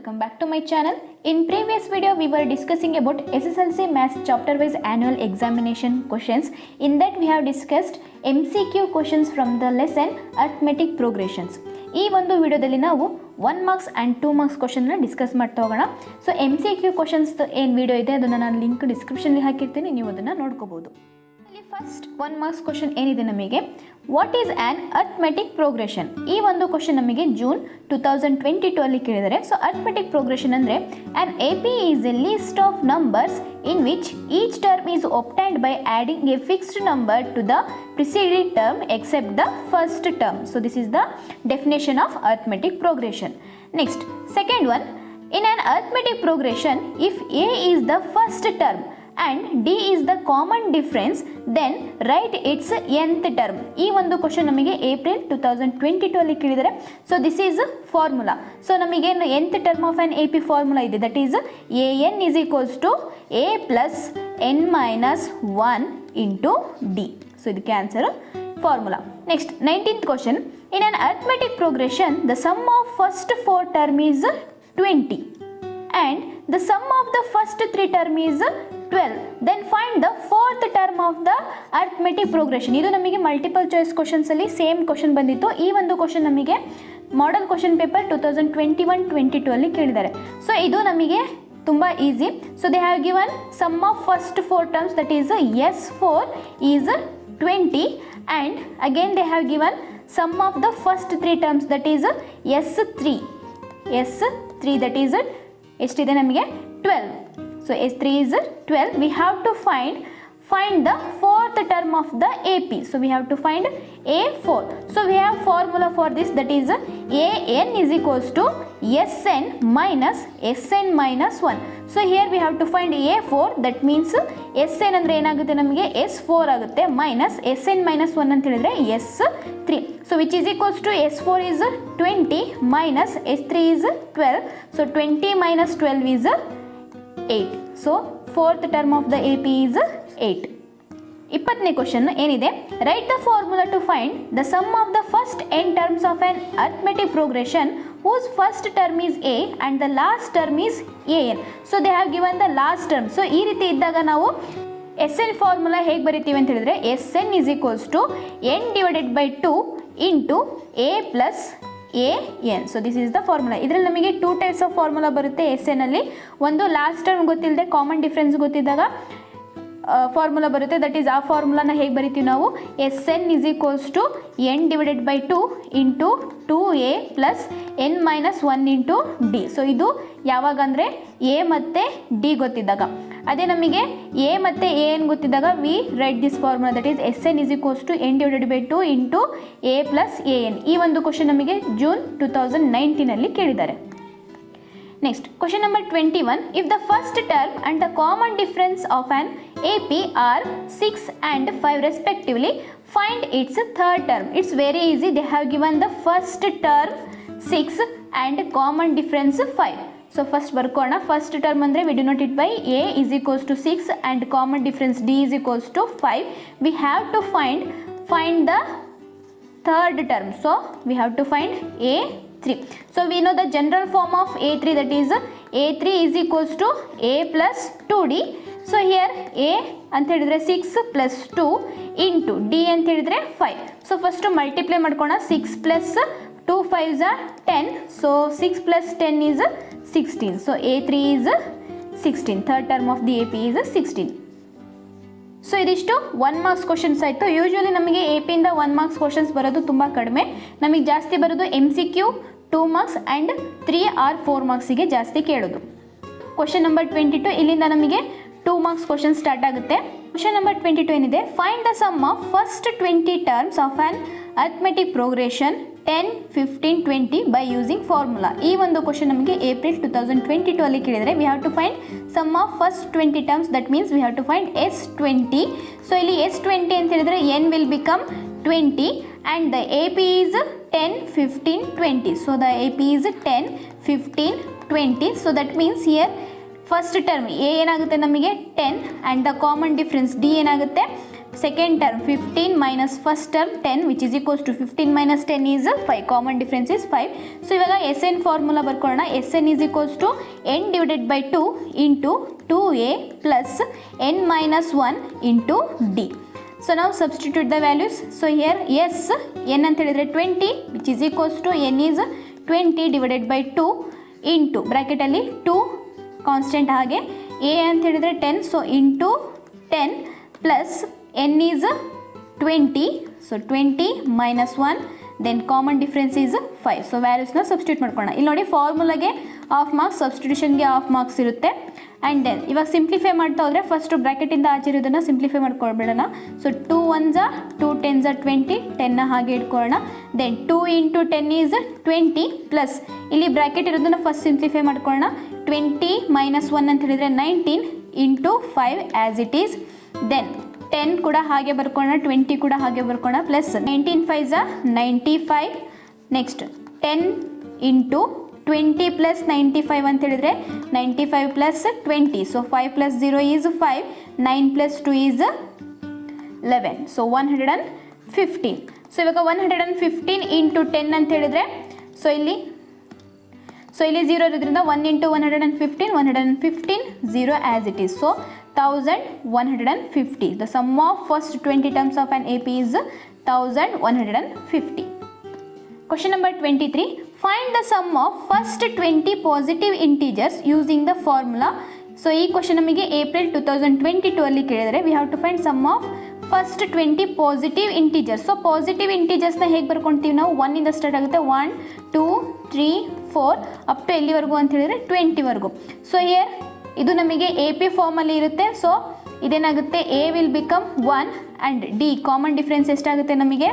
welcome back to my channel. In previous video we were discussing about SSLC Maths chapter wise annual examination questions. In that we have discussed MCQ questions from the lesson arithmetic progressions. ಈ ಒಂದು ವಿಡಿಯೋದಲ್ಲಿ ನಾವು 1 marks and 2 marks ಕ್ವಶನ್ನ discuss ಮಾಡ್ತಾ ಹೋಗೋಣ. So MCQ questions ಏನು video ಇದೆ ಅದನ್ನು ನಾನು ಲಿಂಕ್ ಡಿಸ್ಕ್ರಿಪ್ಷನ್ಲಿ ಹಾಕಿರ್ತೀನಿ, ನೀವು ಅದನ್ನು ನೋಡ್ಕೋಬೋದು. ಇಲ್ಲಿ ಫಸ್ಟ್ 1 ಮಾರ್ಕ್ಸ್ ಕ್ವಶನ್ ಏನಿದೆ ನಮಗೆ, what is an arithmetic progression? ಈ ಒಂದು ಕ್ವಶನ್ ನಮಗೆ ಜೂನ್ 2022 ಅಲ್ಲಿ ಕೇಳಿದರೆ. ಸೊ ಅರ್ಥಮೆಟಿಕ್ ಪ್ರೋಗ್ರೆಷನ್ ಅಂದರೆ an AP is A list of numbers in which each term is obtained by adding a fixed number to the preceding term except the first term. So this is the definition of arithmetic progression. Next, second one, in an arithmetic progression, if A is the first term and D is the common difference, then write its nth term. ಈ ಒಂದು question ನಮಗೆ April 2022 ಅಲ್ಲಿ ಕೇಳಿದರೆ. So this is formula. So ನಮಗೇನು nth term of an AP formula ಇದೆ, that is AN is equals to A plus N minus 1 into D. So ಇದಕ್ಕೆ answer formula. Next 19th question, in an arithmetic progression the sum of first 4 term is 20 and the sum of the first 3 term is 12. Then find the fourth term of the arithmetic progression. ಇದು ನಮಗೆ multiple choice questions ಅಲ್ಲಿ same question ಬಂದಿತ್ತು. ಈ ಒಂದು question ನಮಗೆ model question paper 2021-22 ಅಲ್ಲಿ ಕೇಳಿದ್ದಾರೆ. So ಇದು ನಮಗೆ ತುಂಬ easy. So they have given sum of first 4 terms, that is S4 is 20 and again they have given sum of the first 3 terms, that is S3 that is ಎಷ್ಟಿದೆ ನಮಗೆ 12. So S3 is 12. We have to find the fourth term of the AP. So we have to find A4. So we have formula for this, that is AN is equals to SN minus 1. So here we have to find A4, that means SN ಅಂದರೆ ಏನಾಗುತ್ತೆ ನಮಗೆ S4 ಆಗುತ್ತೆ, minus SN minus 1 ಅಂತ ಹೇಳಿದ್ರೆ S3. So which is equals to S4 is 20 minus S3 is 12. So 20 minus 12 is 8. So fourth term of the AP is 8. 20ನೇ question ಏನಿದೆ, write the formula to find the sum of the first n terms of an arithmetic progression whose first term is A and the last term is AN. So they have given the last term. So ಈ ರೀತಿ ಇದ್ದಾಗ ನಾವು SN formula ಹೇಗೆ ಬರಿತೀವಿ ಅಂತ ಹೇಳಿದ್ರೆ, SN is equals to n divided by 2 into A plus AN. So this is the formula. ಇದರಲ್ಲಿ ನಮಗೆ 2 ಟೈಪ್ಸ್ ಆಫ್ ಫಾರ್ಮುಲಾ ಬರುತ್ತೆ SN ಅಲ್ಲಿ. ಒಂದು ಲಾಸ್ಟ್ ಟರ್ಮ್ ಗೊತ್ತಿಲ್ಲದೆ ಕಾಮನ್ ಡಿಫ್ರೆನ್ಸ್ ಗೊತ್ತಿದ್ದಾಗ ಫಾರ್ಮುಲಾ ಬರುತ್ತೆ, ದಟ್ ಈಸ್ ಆ ಫಾರ್ಮುಲಾನ ಹೇಗೆ ಬರಿತೀವಿ ನಾವು, SN is equals to n divided by 2 into 2A plus n minus 1 into D. So ಇದು ಯಾವಾಗ ಅಂದರೆ A ಮತ್ತು D ಗೊತ್ತಿದ್ದಾಗ. ಅದೇ ನಮಗೆ A ಮತ್ತು AN ಗೊತ್ತಿದ್ದಾಗ we write this formula, that is SN is equals to n divided by 2 into A plus AN. ಈ ಒಂದು ಕ್ವಶನ್ ನಮಗೆ ಜೂನ್ 2019 ಅಲ್ಲಿ ಕೇಳಿದ್ದಾರೆ. Next, question number 21. If the first term and the common difference of an AP are 6 and 5 respectively, find its third term. It's very easy. They have given the first term 6 and common difference 5. So first ಬರ್ಕೋಣ. First term ಅಂದರೆ we denote it by A is equals to 6 and common difference D is equals to 5. We have to find the third term. So we have to find A3. So we know the general form of A3, that is A3 is equals to A plus 2D. So here A ಅಂತ ಹೇಳಿದ್ರೆ 6 plus 2 into D ಅಂತ ಹೇಳಿದ್ರೆ 5. So first multiply ಮಾಡ್ಕೋಣ. 6 plus 2 5s are 10. So 6 plus 10 is 16. So A3 is 16. Third term of the AP is 16. So ಇದಿಷ್ಟು 1 marks questions ಆಯಿತು. Usually ನಮಗೆ AP ಇಂದ 1 marks questions ಬರೋದು ತುಂಬ ಕಡಿಮೆ. ನಮಗೆ ಜಾಸ್ತಿ ಬರೋದು MCQ 2 ಮಾರ್ಕ್ಸ್ ಆ್ಯಂಡ್ 3 or 4 ಮಾರ್ಕ್ಸಿಗೆ ಜಾಸ್ತಿ ಕೇಳೋದು. ಕ್ವಶನ್ ನಂಬರ್ 22, ಇಲ್ಲಿಂದ ನಮಗೆ 2 ಮಾರ್ಕ್ಸ್ ಕ್ವಶನ್ ಸ್ಟಾರ್ಟ್ ಆಗುತ್ತೆ. ಕ್ವಶನ್ ನಂಬರ್ 22 ಏನಿದೆ, find the sum of first 20 terms of an arithmetic progression 10, 15, 20 by using formula. ಈ ಒಂದು ಕ್ವಶನ್ ನಮಗೆ ಏಪ್ರಿಲ್ 2022 ಅಲ್ಲಿ ಕೇಳಿದರೆ we have to find sum of first 20 terms, that means we have to find S20. So ಇಲ್ಲಿ S20 ಅಂತ ಹೇಳಿದರೆ n will become 20 and the AP is 10, 15, 20. So the AP is 10, 15, 20. So that means here first term A ಏನಾಗುತ್ತೆ ನಮಗೆ 10 and the common difference D ಏನಾಗುತ್ತೆ second term 15 minus first term 10 which is equals to 15 minus 10 is 5. Common difference is 5. So ಇವಾಗ Sn formula ಬರ್ಕೊಳ್ಳೋಣ. Sn is equals to n divided by 2 into 2a plus n minus 1 into d. So now substitute the values. So here S n ಅಂತ ಹೇಳಿದ್ರೆ 20 which is equals to n is 20 divided by 2 into bracket ಅಲ್ಲಿ 2 constant ಹಾಗೆ a ಅಂತ ಹೇಳಿದ್ರೆ 10 so into 10 plus n is 20 so 20 minus 1 then common difference is 5. So ವ್ಯಾಲ್ಯೂಸ್ನ substitute ಮಾಡ್ಕೊಳ್ಳೋಣ. ಇಲ್ಲಿ ನೋಡಿ ಫಾರ್ಮುಲಾಗೆ ಹಾಫ್ ಮಾರ್ಕ್ಸ್, ಸಬ್ಸ್ಟಿಟ್ಯೂಷನ್ಗೆ ಹಾಫ್ ಮಾರ್ಕ್ಸ್ ಇರುತ್ತೆ. ಆ್ಯಂಡ್ ದೆನ್ ಇವಾಗ ಸಿಂಪ್ಲಿಫೈ ಮಾಡ್ತಾ ಹೋದರೆ ಫಸ್ಟು ಬ್ರ್ಯಾಕೆಟಿಂದ ಆಚೆ ಇರೋದನ್ನು ಸಿಂಪ್ಲಿಫೈ ಮಾಡ್ಕೊಳ್ಬೇಡೋಣ. ಸೊ 2 1s 2 10s 20 10ನ ಹಾಗೆ ಇಟ್ಕೊಳ್ಳೋಣ. ದೆನ್ 2 into 10 is 20 ಪ್ಲಸ್ ಇಲ್ಲಿ ಬ್ರ್ಯಾಕೆಟ್ ಇರೋದನ್ನು ಫಸ್ಟ್ ಸಿಂಪ್ಲಿಫೈ ಮಾಡ್ಕೊಳ್ಳೋಣ. 20 minus 1 ಅಂತ ಹೇಳಿದರೆ 19 into 5 as it is. Then 10 ಕೂಡ ಹಾಗೆ ಬರ್ಕೊಳ್ಳೋಣ, 20 ಕೂಡ ಹಾಗೆ ಬರ್ಕೊಳ್ಳೋಣ plus 19 5s 95. Next 10 into 20 plus 95 ಅಂತ ಹೇಳಿದರೆ 95 plus 20 so 5 plus 0 is 5, 9 plus 2 is 11 so 115. So ಇವಾಗ 115 into 10 ಅಂತ ಹೇಳಿದರೆ ಸೊ ಇಲ್ಲಿ 0 ಇರೋದ್ರಿಂದ 1 into 115 0 as it is. So 1150. The sum of first 20 terms of an AP is 1150. Question number 23. Find the sum of first 20 positive integers using the formula. So ಈ question ನಮಗೆ April 2022 ಅಲ್ಲಿ ಕೇಳಿದರೆ we have to find sum of first 20 positive integers. So positive ಇಂಟೀಜರ್ಸ್ನ ಹೇಗೆ ಬರ್ಕೊಳ್ತೀವಿ ನಾವು, 1 ಇಂದ start ಆಗುತ್ತೆ, 1 2 3 4 ಅಪ್ ಟು ಎಲ್ಲಿವರೆಗೂ ಅಂತ ಹೇಳಿದರೆ 20ವರೆಗೂ. ಸೊ ಹಿಯರ್ ಇದು ನಮಗೆ ಎ ಪಿ ಫಾರ್ಮಲ್ಲಿ ಇರುತ್ತೆ. ಸೊ ಇದೇನಾಗುತ್ತೆ, A will become 1 and D common difference ಎಷ್ಟಾಗುತ್ತೆ ನಮಗೆ.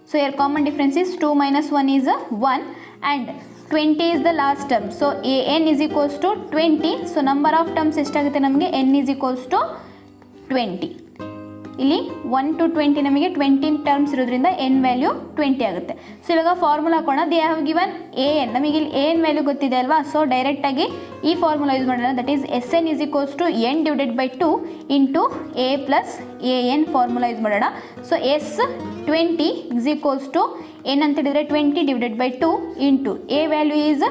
So here common difference is 2 minus 1 is 1 ಆ್ಯಂಡ್ 20 is the last term. So n is equals to 20. So number of terms ಎಷ್ಟಾಗುತ್ತೆ ನಮಗೆ, n is equals to 20. ಇಲ್ಲಿ 1 to 20 ನಮಗೆ 20 terms ಇರೋದ್ರಿಂದ n value 20 ಆಗುತ್ತೆ. So ಇವಾಗ ಫಾರ್ಮುಲಾ ಹಾಕೋಣ. They have given A N, ನಮಗೆ ಇಲ್ಲಿ ಎ ಎನ್ ವ್ಯಾಲ್ಯೂ ಗೊತ್ತಿದೆ ಅಲ್ವಾ. ಸೊ ಡೈರೆಕ್ಟಾಗಿ ಈ ಫಾರ್ಮುಲಾ ಯೂಸ್ ಮಾಡೋಣ. That is S N is equals to N divided by 2 into A plus A N formula use ಮಾಡೋಣ. So S 20 is equals to N ಅಂತ ಹೇಳಿದರೆ 20 divided by 2 into A value is,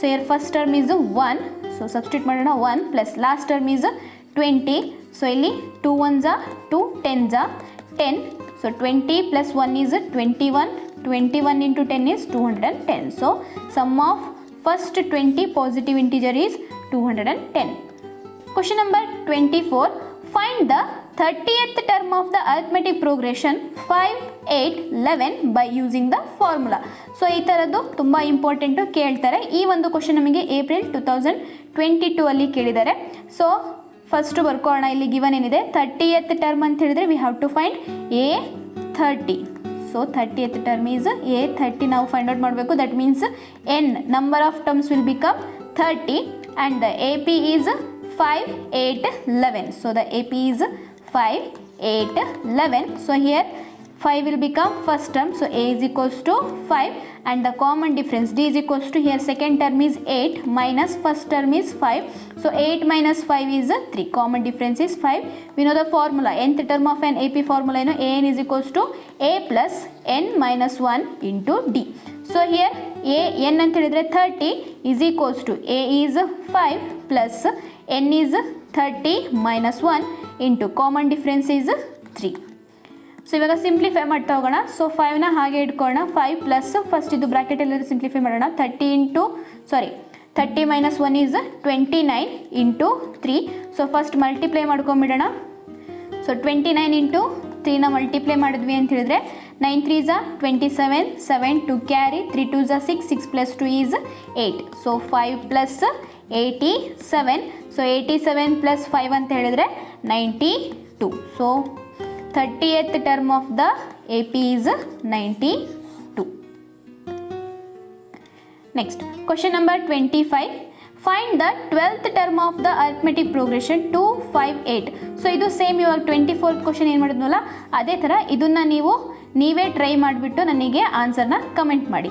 so here first term is 1 so substitute ಮಾಡೋಣ, 1 plus last term is 20. So ಇಲ್ಲಿ 2 1s 2 10s 10. ಸೊ 20 plus 1 is 21. 21 into 10 is 210. So sum of first 20 positive integer is 210. Question number 24. Find the 30th term of the arithmetic progression 5 8 11 by using the formula. So ಈ ಥರದ್ದು ತುಂಬ important ಕೇಳ್ತಾರೆ. ಈ ಒಂದು question ನಮಗೆ April 2022 ಅಲ್ಲಿ ಕೇಳಿದ್ದಾರೆ. ಸೊ ಫಸ್ಟು ಬರ್ಕೊಳ್ಳೋಣ. ಇಲ್ಲಿ ಗಿವನ್ ಏನಿದೆ, 30th ಟರ್ಮ್ ಅಂತ ಹೇಳಿದರೆ we have to find A 30. So 30th term is A 30 ನಾವು ಫೈಂಡ್ ಔಟ್ ಮಾಡಬೇಕು. That means N number of terms will become 30 and the A P is 5 8 11. So the A P is 5 8 11. So here 5 will become first term. So a is equals to 5 and the common difference d is equals to, here second term is 8 minus first term is 5. So 8 minus 5 is 3. Common difference is 5. We know the formula. Nth term of an AP formula, you know, an is equals to a plus n minus 1 into d. So here a n ಅಂತ ಹೇಳಿದರೆ 30 is equals to a is 5 plus n is 30 minus 1 into common difference is 3. So ಇವಾಗ simplify ಮಾಡ್ತಾ ಹೋಗೋಣ. So 5ನ ಹಾಗೆ ಇಟ್ಕೊಳ್ಳೋಣ. 5 plus first ಇದು ಬ್ರ್ಯಾಕೆಟಲ್ಲಿ simplify ಮಾಡೋಣ. 30 minus 1 is 29 into 3. So first multiply ಮಾಡ್ಕೊಂಬಿಡೋಣ. ಸೊ 29 ಇಂಟು 3ನ ಮಲ್ಟಿಪ್ಲೈ ಮಾಡಿದ್ವಿ ಅಂತ ಹೇಳಿದ್ರೆ 9 3s 27, 7 2 carry, 3 2s 6, 6 plus 2 is 8. So 5 plus 87. So 87 plus 5 ಅಂತ ಹೇಳಿದರೆ 92. So 30th term of the AP is 92. Next, question number 25. Find the 12th term of the arithmetic progression 2 5 8. So ಇದು same ಇವಾಗ 24th question ಏನು ಮಾಡಿದ್ನಲ್ಲ ಅದೇ ಥರ ಇದನ್ನು ನೀವೇ ಟ್ರೈ ಮಾಡಿಬಿಟ್ಟು ನನಗೆ ಆನ್ಸರ್ನ ಕಮೆಂಟ್ ಮಾಡಿ.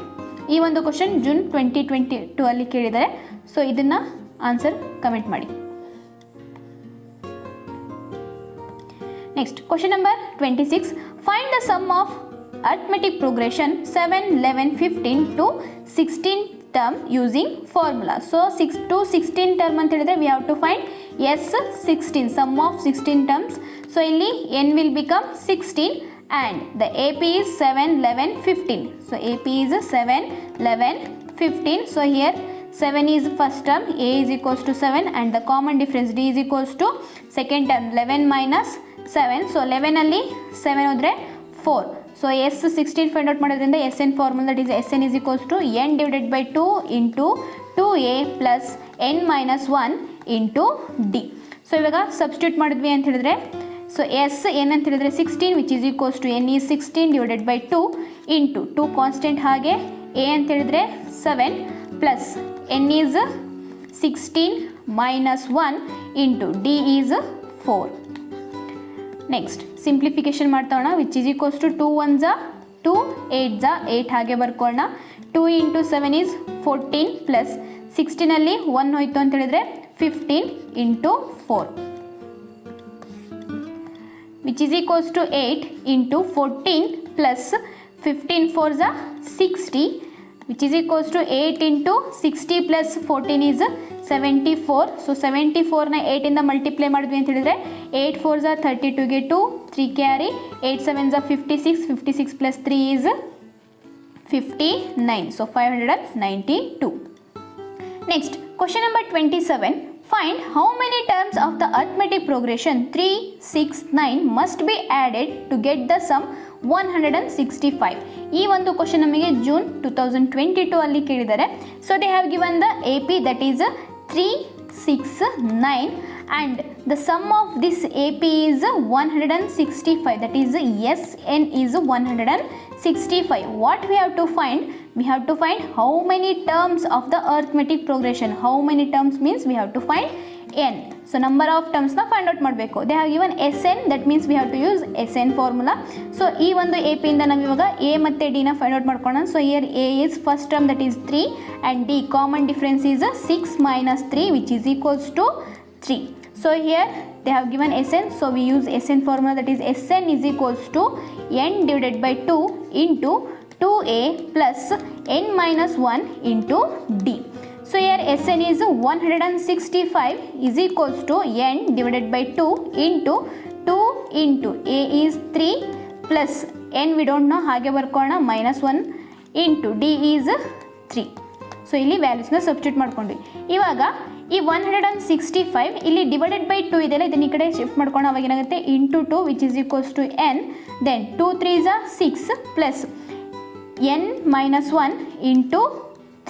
ಈ ಒಂದು ಕ್ವಶನ್ ಜೂನ್ 2022 ಅಲ್ಲಿ ಕೇಳಿದ್ದಾರೆ. ಸೊ ಇದನ್ನು ಆನ್ಸರ್ ಕಮೆಂಟ್ ಮಾಡಿ. Next, question number 26. Find the sum of arithmetic progression 7, 11, 15 to 16 term using formula. So 6 to 16 term ಅಂತ ಹೇಳಿದ್ರೆ we have to find S16, sum of 16 terms. So ಇಲ್ಲಿ n will become 16 and the AP is 7, 11, 15. So AP is 7, 11, 15. So here 7 is first term, A is equals to 7 and the common difference D is equals to second term 11 minus 7. So 11 ಅಲ್ಲಿ 7 ಹೋದ್ರೆ 4. So S16 find out ಮಾಡೋದ್ರಿಂದ SN formula, that is SN is equals to n divided by 2 into 2A plus n minus 1 into D. So ಇವಾಗ substitute ಮಾಡಿದ್ವಿ ಅಂತ ಹೇಳಿದ್ರೆ so S n ಅಂತ ಹೇಳಿದ್ರೆ 16 which is equals to n is 16 divided by 2 into 2 constant ಹಾಗೆ A ಅಂತ ಹೇಳಿದ್ರೆ 7 plus n is 16 minus 1 into D is 4. Next simplification ಮಾಡ್ತೋಣ which is equals to 2 1s are 2 8s are 8 ಹಾಗೆ ಬರ್ಕೊಳ್ಳೋಣ 2 into 7 is 14 plus 16 ಅಲ್ಲಿ 1 ಹೋಯ್ತು ಅಂತ ಹೇಳಿದ್ರೆ 15 into 4 which is equals to 8 into 14 plus 15 4s are 60 which is equals to 8 into 60 plus 14 is 74. So 74 ನ 8 ಇಂದ multiply ಮಾಡಿದ್ವಿ ಅಂತ ಹೇಳಿದ್ರೆ 8 4s are 32 ಗೆ 2 3 carry 8 7s are 56 56 plus 3 is 59. So 592. Next, question number 27. Find how many terms of the arithmetic progression 3, 6, 9 must be added to get the sum 165. ಈ ಒಂದು question ನಮಗೆ June 2022 ಅಲ್ಲಿ ಕೇಳಿದ್ದಾರೆ. So they have given the AP that is 3, 6, 9 and the sum of this AP is 165, that is SN is 165. What we have to find? We have to find how many terms of the arithmetic progression. How many terms means we have to find n. So number of terms na find out ಮಾಡಬೇಕು. They have given SN, that means we have to use SN formula. So ಈ ಒಂದು AP ಇಂದ ನಾವು ಇವಾಗ A ಮತ್ತೆ D ನ find out ಮಾಡ್ಕೊಳ್ಳೋಣ. So here A is first term, that is 3 and D common difference is 6 minus 3 which is equals to 3. So here they have given SN, so we use SN formula, that is SN is equals to n divided by 2 into 2A plus n minus 1 into D. So here SN is 165 is equals to n divided by 2 into 2 into A is 3 plus n we don't know ಹಾಗೆ ಬರ್ಕೊಳ್ಳೋಣ minus 1 into D is 3. So ಇಲ್ಲಿ ವ್ಯಾಲ್ಯೂಸ್ನ substitute ಮಾಡ್ಕೊಂಡ್ವಿ. ಇವಾಗ ಈ 165 ಇಲ್ಲಿ divided by 2 ಇದೆಲ್ಲ, ಇದನ್ನ ಈ ಕಡೆ ಶಿಫ್ಟ್ ಮಾಡ್ಕೊಂಡು ಅವಾಗ ಏನಾಗುತ್ತೆ into 2 which is equals to n, then 2 3s are 6 plus n minus 1 into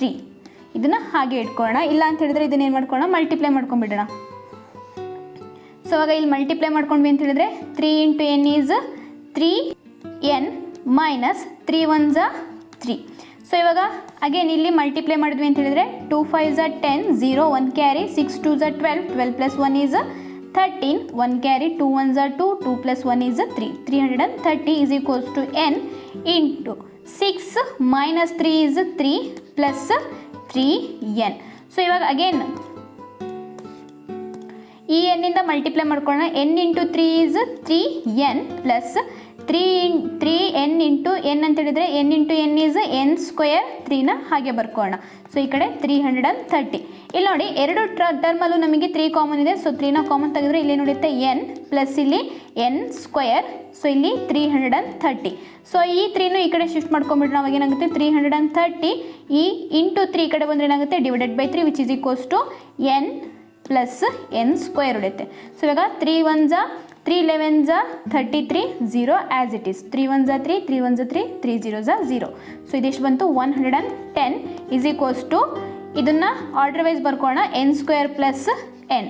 3. ಇದನ್ನು ಹಾಗೆ ಇಟ್ಕೊಳ್ಳೋಣ. ಇಲ್ಲ ಅಂತ ಹೇಳಿದ್ರೆ ಇದನ್ನ ಏನು ಮಾಡ್ಕೊಳ್ಳೋಣ, ಮಲ್ಟಿಪ್ಲೈ ಮಾಡ್ಕೊಂಡ್ಬಿಡೋಣ. ಸೊ ಅವಾಗ ಇಲ್ಲಿ ಮಲ್ಟಿಪ್ಲೈ ಮಾಡ್ಕೊಂಡ್ವಿ ಅಂತ ಹೇಳಿದ್ರೆ 3 into n is 3n minus 3 1s are 3. So ಇವಾಗ ಅಗೇನ್ ಇಲ್ಲಿ ಮಲ್ಟಿಪ್ಲೈ ಮಾಡಿದ್ವಿ ಅಂತ ಹೇಳಿದ್ರೆ 2 5s are 10 0 1 carry 6 2s are 12 12 plus 1 is 13 1 carry 2 1s are 2 2 plus 1 is 3 330 is equals to n into 6 minus 3 is 3 plus 3n. So ಇವಾಗ again ಈ n ಇಂದ multiply ಮಾಡ್ಕೊಳ್ಳೋಣ. n into 3 is 3n plus 3n into n ಅಂತ ಹೇಳಿದ್ರೆ n into n is n square 3ನ ಹಾಗೆ ಬರ್ಕೊಳ್ಳೋಣ. So ಈ ಕಡೆ 330. ಇಲ್ಲಿ ನೋಡಿ ಎರಡು ಟರ್ಮಲ್ಲೂ ನಮಗೆ 3 ಕಾಮನ್ ಇದೆ. ಸೊ 3ನ ಕಾಮನ್ ತೆಗೆದ್ರೆ ಇಲ್ಲಿ ನೋಡುತ್ತೆ n ಪ್ಲಸ್ ಇಲ್ಲಿ n ಸ್ಕ್ವೇರ್. ಸೊ ಇಲ್ಲಿ 330. ಸೊ ಈ 3ನು ಈ ಕಡೆ ಶಿಫ್ಟ್ ಮಾಡ್ಕೊಂಡ್ಬಿಟ್ರೆ ಅವಾಗ ಏನಾಗುತ್ತೆ 330 ಈ ಇಂಟು 3 ಈ ಕಡೆ ಬಂದರೆ ಏನಾಗುತ್ತೆ divided by 3 which is equals to n plus n square ಉಳಿಯುತ್ತೆ. ಸೊ ಇವಾಗ 3 1s are 3 11s are 33 0 as it is. 3 1s are 3 3 1s are 3 3 0s are 0. So ಇದೆಷ್ಟು ಬಂತು 110 is equals to ಇದನ್ನು ಆರ್ಡರ್ ವೈಸ್ ಬರ್ಕೋಣ n square plus n,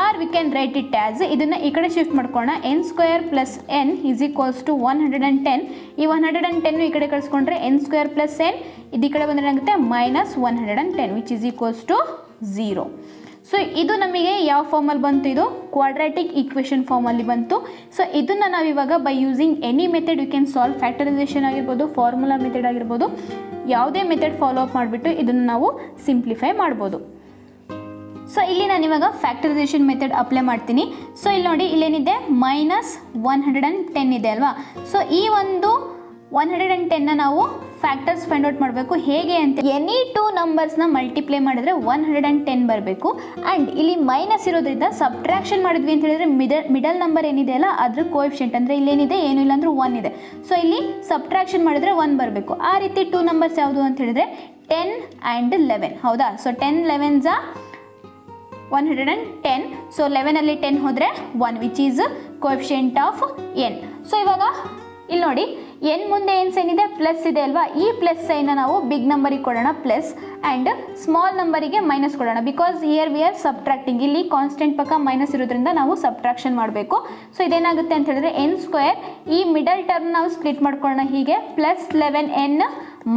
or we can write it as ಇದನ್ನು ಈ ಕಡೆ shift ಮಾಡ್ಕೋಣ n square plus n is equals to 110. ಈ 110 ಈ ಕಡೆ ಕಳಿಸ್ಕೊಂಡ್ರೆ n ಸ್ಕ್ವೇರ್ ಪ್ಲಸ್ n ಇದು ಈ ಕಡೆ ಬಂದರೆ ಏನಾಗುತ್ತೆ minus 110 which is equals to 0. So ಇದು ನಮಗೆ ಯಾವ ಫಾರ್ಮಲ್ಲಿ ಬಂತು, ಇದು ಕ್ವಾಡ್ರಾಟಿಕ್ ಈಕ್ವೇಷನ್ ಫಾರ್ಮಲ್ಲಿ ಬಂತು. ಸೊ ಇದನ್ನು ನಾವು ಇವಾಗ by using any method you can solve, factorisation ಆಗಿರ್ಬೋದು, ಫಾರ್ಮುಲಾ ಮೆಥಡ್ ಆಗಿರ್ಬೋದು, ಯಾವುದೇ ಮೆಥಡ್ ಫಾಲೋ ಅಪ್ ಮಾಡಿಬಿಟ್ಟು ಇದನ್ನು ನಾವು ಸಿಂಪ್ಲಿಫೈ ಮಾಡ್ಬೋದು. ಸೊ ಇಲ್ಲಿ ನಾನು ಇವಾಗ ಫ್ಯಾಕ್ಟರೈಸೇಷನ್ ಮೆಥಡ್ ಅಪ್ಲೈ ಮಾಡ್ತೀನಿ. ಸೊ ಇಲ್ಲಿ ನೋಡಿ ಇಲ್ಲೇನಿದೆ -110 ಇದೆ ಅಲ್ವಾ. ಸೊ ಈ ಒಂದು 110ನ ನಾವು ಫ್ಯಾಕ್ಟರ್ಸ್ ಫೈಂಡ್ ಔಟ್ ಮಾಡಬೇಕು. ಹೇಗೆ ಅಂತ, ಎನಿ 2 ನಂಬರ್ಸ್ನ ಮಲ್ಟಿಪ್ಲೈ ಮಾಡಿದ್ರೆ 110 ಬರಬೇಕು. ಆ್ಯಂಡ್ ಇಲ್ಲಿ ಮೈನಸ್ ಇರೋದ್ರಿಂದ ಸಬ್ಟ್ರಾಕ್ಷನ್ ಮಾಡಿದ್ವಿ ಅಂತ ಹೇಳಿದ್ರೆ ಮಿಡಲ್ ನಂಬರ್ ಏನಿದೆ ಅಲ್ಲ ಅದ್ರ ಕೋಎಫಿಷಿಯಂಟ್ ಅಂದರೆ ಇಲ್ಲೇನಿದೆ ಏನು ಇಲ್ಲ ಅಂದ್ರೂ 1 ಇದೆ. ಸೊ ಇಲ್ಲಿ ಸಬ್ಟ್ರಾಕ್ಷನ್ ಮಾಡಿದ್ರೆ 1 ಬರಬೇಕು. ಆ ರೀತಿ 2 ನಂಬರ್ಸ್ ಯಾವುದು ಅಂತ ಹೇಳಿದ್ರೆ 10 ಆ್ಯಂಡ್ 11. ಹೌದಾ. So 10 11s 110. ಸೊ 11ಅಲ್ಲಿ 10 ಹೋದರೆ 1 which is coefficient of n. So ಇವಾಗ ಇಲ್ಲಿ ನೋಡಿ n ಮುಂದೆ ಏನು ಸೈನ್ ಇದೆ, ಪ್ಲಸ್ ಇದೆ ಅಲ್ವಾ. ಈ ಪ್ಲಸ್ ಸೈನ್ನ ನಾವು ಬಿಗ್ ನಂಬರಿಗೆ ಕೊಡೋಣ ಪ್ಲಸ್, ಆ್ಯಂಡ್ ಸ್ಮಾಲ್ ನಂಬರಿಗೆ ಮೈನಸ್ ಕೊಡೋಣ. Because here we are subtracting, ಇಲ್ಲಿ ಕಾನ್ಸ್ಟೆಂಟ್ ಪಕ್ಕ ಮೈನಸ್ ಇರೋದ್ರಿಂದ ನಾವು ಸಬ್ಟ್ರಾಕ್ಷನ್ ಮಾಡಬೇಕು. ಸೊ ಇದೇನಾಗುತ್ತೆ ಅಂತ ಹೇಳಿದ್ರೆ n², ಈ ಮಿಡಲ್ ಟರ್ಮ್ ನಾವು ಸ್ಪ್ಲಿಟ್ ಮಾಡ್ಕೊಳ್ಳೋಣ ಹೀಗೆ, +11n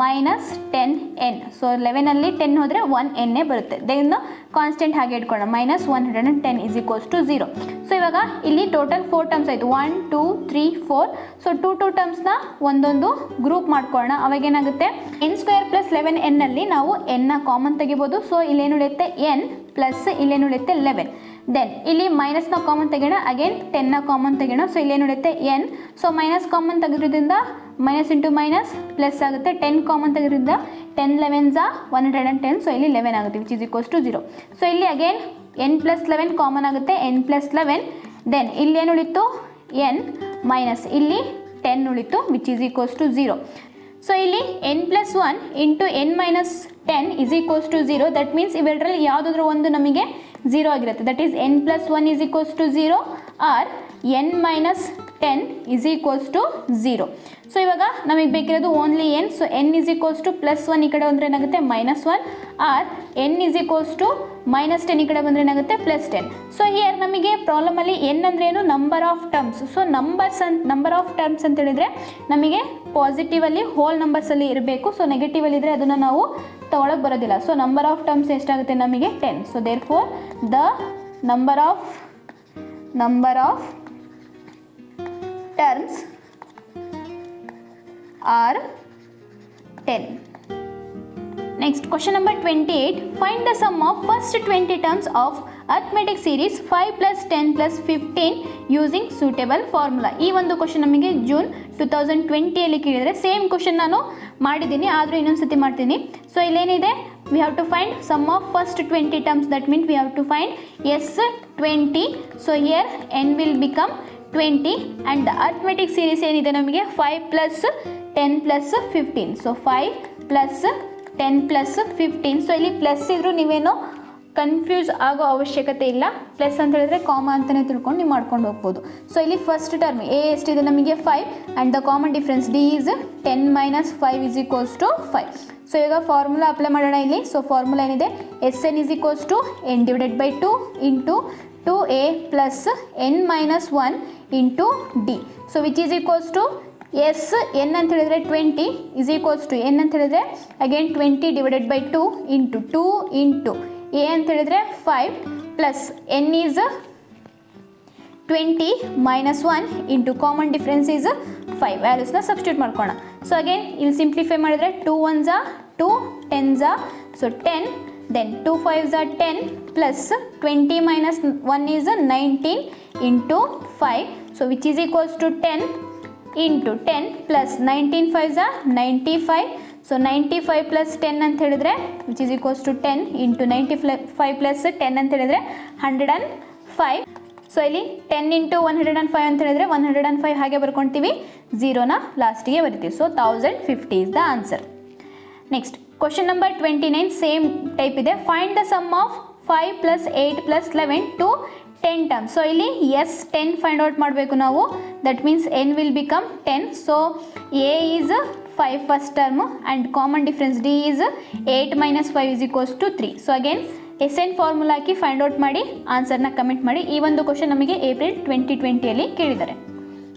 -10n. ಸೊ 11ಅಲ್ಲಿ 10 ಹೋದರೆ 1n ಬರುತ್ತೆ. ದೆನ್ ಕಾನ್ಸ್ಟೆಂಟ್ ಹಾಗೆ ಇಟ್ಕೊಳ್ಳೋಣ, -110 = 0. ಸೊ ಇವಾಗ ಇಲ್ಲಿ ಟೋಟಲ್ 4 ಟರ್ಮ್ಸ್ ಆಯಿತು, 1 2 3 4. ಸೊ 2 ಟರ್ಮ್ಸ್ನ ಒಂದೊಂದು ಗ್ರೂಪ್ ಮಾಡ್ಕೊಳ್ಳೋಣ. ಅವಾಗೇನಾಗುತ್ತೆ, n² + 11n ನಾವು n ಕಾಮನ್ ತೆಗಿಬೋದು. ಸೊ ಇಲ್ಲೇನು ಉಳಿಯುತ್ತೆ n ಪ್ಲಸ್ ಇಲ್ಲೇನು ಉಳಿಯುತ್ತೆ 11. ದೆನ್ ಇಲ್ಲಿ ಮೈನಸ್ನ ಕಾಮನ್ ತೆಗೋಣ, ಅಗೇನ್ 10ನ ಕಾಮನ್ ತೆಗೋಣ. ಸೊ ಇಲ್ಲೇನು ಉಳಿಯುತ್ತೆ n. ಸೊ ಮೈನಸ್ ಕಾಮನ್ ತೆಗೆದ್ರಿಂದ ಮೈನಸ್ ಇಂಟು ಮೈನಸ್ ಪ್ಲಸ್ ಆಗುತ್ತೆ. 10 ಕಾಮನ್ ತೆಗೆದ್ರಿಂದ 10 11s 110. ಸೊ ಇಲ್ಲಿ 11 ಆಗುತ್ತೆ ವಿಚ್ ಈಸ್ = 0. ಸೊ ಇಲ್ಲಿ ಅಗೇನ್ n + 11 ಕಾಮನ್ ಆಗುತ್ತೆ, n + 11. ದೆನ್ ಇಲ್ಲಿ ಏನು ಉಳಿತು n ಮೈನಸ್ ಇಲ್ಲಿ 10 ಉಳಿತು ವಿಚ್ ಈಸ್ = 0. ಸೊ ಇಲ್ಲಿ n + 1 into n - 10 = 0. That means ಇವೆರಡರಲ್ಲಿ ಯಾವುದಾದ್ರೂ ಒಂದು ನಮಗೆ 0 ಆಗಿರುತ್ತೆ. That is n + 1 = 0 or n - 10 = 0. So ಇವಾಗ ನಮಗೆ ಬೇಕಿರೋದು ಓನ್ಲಿ n. ಸೊ n = +1 ಈ ಕಡೆ ಬಂದರೆ ಏನಾಗುತ್ತೆ -1, ಆರ್ n -10 ಈ ಕಡೆ ಬಂದರೆ ಏನಾಗುತ್ತೆ +10. ಸೊ ಹಿಯರ್ ನಮಗೆ ಪ್ರಾಬ್ಲಮಲ್ಲಿ n ಅಂದರೆ ಏನು, number of terms. So number of terms ಅಂತ ಹೇಳಿದರೆ ನಮಗೆ ಪಾಸಿಟಿವಲ್ಲಿ ಹೋಲ್ ನಂಬರ್ಸಲ್ಲಿ ಇರಬೇಕು. ಸೊ ನೆಗೆಟಿವಲ್ಲಿ ಇದ್ದರೆ ಅದನ್ನು ನಾವು ತೊಗೊಳಕ್ಕೆ ಬರೋದಿಲ್ಲ. ಸೊ ನಂಬರ್ ಆಫ್ ಟರ್ಮ್ಸ್ ಎಷ್ಟಾಗುತ್ತೆ ನಮಗೆ 10. So therefore the number of terms are 10. Next, question number 28. Find the sum of first 20 terms of arithmetic series 5 + 10 + 15 using suitable formula. ಈ ಒಂದು ಕ್ವಶನ್ ನಮಗೆ ಜೂನ್ 2020 ಕೇಳಿದರೆ ಸೇಮ್ ಕ್ವಶನ್ ನಾನು ಮಾಡಿದ್ದೀನಿ, ಆದರೂ ಇನ್ನೊಂದು ಸತಿ ಮಾಡ್ತೀನಿ. ಸೊ ಇಲ್ಲೇನಿದೆ, we have to find sum of first 20 terms. that means we have to find s20. so here n will become 20 and the arithmetic series ಏನಿದೆ ನಮಗೆ 5 + 10 + 15. ಸೊ 5 + 10 + 15. ಸೊ ಇಲ್ಲಿ ಪ್ಲಸ್ ಇದ್ರೂ ನೀವೇನೋ ಕನ್ಫ್ಯೂಸ್ ಆಗೋ ಅವಶ್ಯಕತೆ ಇಲ್ಲ. ಪ್ಲಸ್ ಅಂತ ಹೇಳಿದ್ರೆ ಕಾಮ ಅಂತಲೇ ತಿಳ್ಕೊಂಡು ನೀವು ಮಾಡ್ಕೊಂಡು ಹೋಗ್ಬೋದು. ಸೊ ಇಲ್ಲಿ ಫಸ್ಟ್ ಟರ್ಮ್ ಎ ಎಷ್ಟಿದೆ ನಮಗೆ 5 and the common difference D is 10 - 5 = 5. So ಈಗ ಫಾರ್ಮುಲಾ ಅಪ್ಲೈ ಮಾಡೋಣ ಇಲ್ಲಿ. ಸೊ ಫಾರ್ಮುಲಾ ಏನಿದೆ, Sn = n / 2 into 2a + n - 1 into D. So which is S N ಅಂತ ಹೇಳಿದ್ರೆ 20 = n ಅಂತ ಹೇಳಿದ್ರೆ ಅಗೇನ್ 20 / 2 ಇಂಟು 2 ಇಂಟು ಎ ಅಂತ ಹೇಳಿದ್ರೆ 5 plus n is 20 - 1 into common difference is 5. ವ್ಯಾಲ್ಯೂಸ್ನ ಸಬ್ಸ್ಟಿಟ್ಯೂಟ್ ಮಾಡ್ಕೋಣ. ಸೊ ಅಗೇನ್ ಇಲ್ಲಿ ಸಿಂಪ್ಲಿಫೈ ಮಾಡಿದ್ರೆ 2 1s 2 10s so 10. then 2 5s 10 plus 20 minus 1 is 19 into 5. so which is equals to 10 into 10 plus 19 5s 95. so 95 plus 10 ಅಂತ ಹೇಳಿದ್ರೆ which is equals to 10 into 95 plus 10 ಅಂತ ಹೇಳಿದ್ರೆ 105. So ಇಲ್ಲಿ 10 into 105 ಅಂತ ಹೇಳಿದ್ರೆ 105 ಹಾಗೆ ಬರ್ಕೊಳ್ತೀವಿ, 0ನ ಲಾಸ್ಟಿಗೆ ಬರಿತೀವಿ. So 1050 is the answer. Next question number 29 same type ಇದೆ. Find the sum of 5 + 8 + 11 to 10 terms. So ಇಲ್ಲಿ ಎಸ್ 10 ಫೈಂಡ್ ಔಟ್ ಮಾಡಬೇಕು ನಾವು. That means n will become 10. So a is 5 first term and common difference D is 8 - 5 = 3. So again SN formula ಹಾಕಿ find out ಮಾಡಿ ಆನ್ಸರ್ನ comment ಮಾಡಿ. ಈ ಒಂದು question ನಮಗೆ ಏಪ್ರಿಲ್ 2020 ಕೇಳಿದ್ದಾರೆ.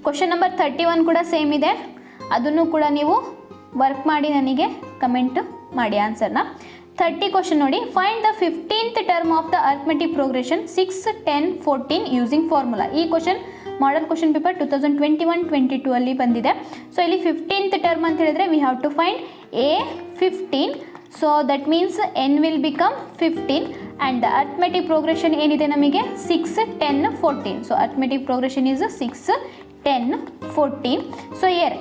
ಕ್ವಶನ್ ನಂಬರ್ 31 ಕೂಡ ಸೇಮ್ ಇದೆ, ಅದನ್ನು ಕೂಡ ನೀವು ವರ್ಕ್ ಮಾಡಿ ನನಗೆ ಕಮೆಂಟ್ ಮಾಡಿ ಆನ್ಸರ್ನ. 30 ಕ್ವಶನ್ ನೋಡಿ. Find the 15th term of the arithmetic progression 6 10 14 using formula. ಈ ಕ್ವಶನ್ ಮಾಡಲ್ ಕ್ವಶನ್ ಪೇಪರ್ 2021-22 ಅಲ್ಲಿ ಬಂದಿದೆ. ಸೊ ಇಲ್ಲಿ 15th ಟರ್ಮ್ ಅಂತ ಹೇಳಿದ್ರೆ we have to find a 15. So that means n will become 15 and the arithmetic progression ಏನಿದೆ ನಮಗೆ 6, 10, 14. So arithmetic progression is 6, 10, 14. So here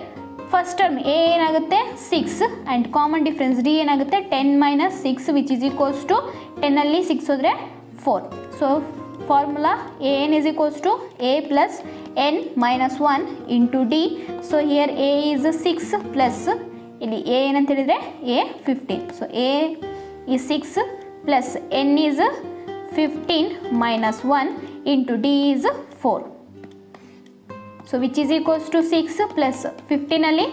first term A ಏನಾಗುತ್ತೆ 6 and common difference D ಏನಾಗುತ್ತೆ 10 - 6 which is equals to 10ಅಲ್ಲಿ 6 ಹೋದರೆ 4. So formula A N is equals to A plus n minus 1 into D. So here a is 6 plus ಇಲ್ಲಿ a ಏನಂತ ಹೇಳಿದರೆ a 15. So a is 6 plus n is 15 minus 1 into d is 4. So which is equals to 6 plus 15ಅಲ್ಲಿ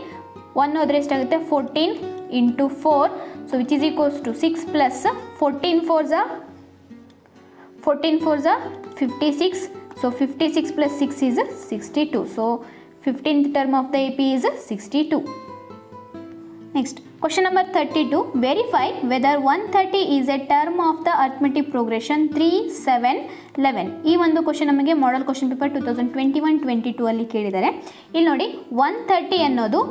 1 ಹೋದರೆ ಎಷ್ಟಾಗುತ್ತೆ 14 into 4. So which is equals to 6 plus 14 4s are 56. So 56 plus 6 is 62. So 15th term of the AP is 62. Next, question number 32. Verify whether 130 is a term of the arithmetic progression 3, 7, 11. ಈ ಒಂದು question ನಮಗೆ model question paper 2021-22 ಅಲ್ಲಿ ಕೇಳಿದ್ದಾರೆ. ಇಲ್ಲಿ ನೋಡಿ 130 ಅನ್ನೋದು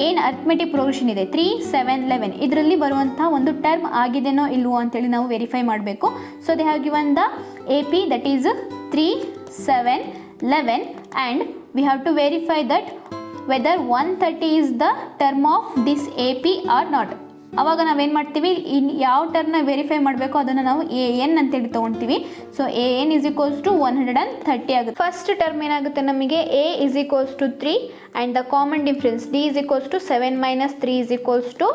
ಏನು arithmetic progression ಇದೆ 3, 7, 11 ಇದರಲ್ಲಿ ಬರುವಂಥ ಒಂದು ಟರ್ಮ್ ಆಗಿದೆನೋ ಇಲ್ವೋ ಅಂತೇಳಿ ನಾವು ವೆರಿಫೈ ಮಾಡಬೇಕು. So they have given the A P that is 3, 7, 11 and we have to verify that whether 130 is the term of this A P or not. ಆವಾಗ ನಾವೇನು ಮಾಡ್ತೀವಿ ಯಾವ ಟರ್ಮ್ನ ವೆರಿಫೈ ಮಾಡಬೇಕು ಅದನ್ನು ನಾವು ಎ ಎನ್ ಅಂತೇಳಿ ತೊಗೊಳ್ತೀವಿ. So A N is equals to 130 ಆಗುತ್ತೆ. ಫಸ್ಟ್ ಟರ್ಮ್ ಏನಾಗುತ್ತೆ ನಮಗೆ A is equals to 3 and the common difference D is equals to 7 - 3 is equals to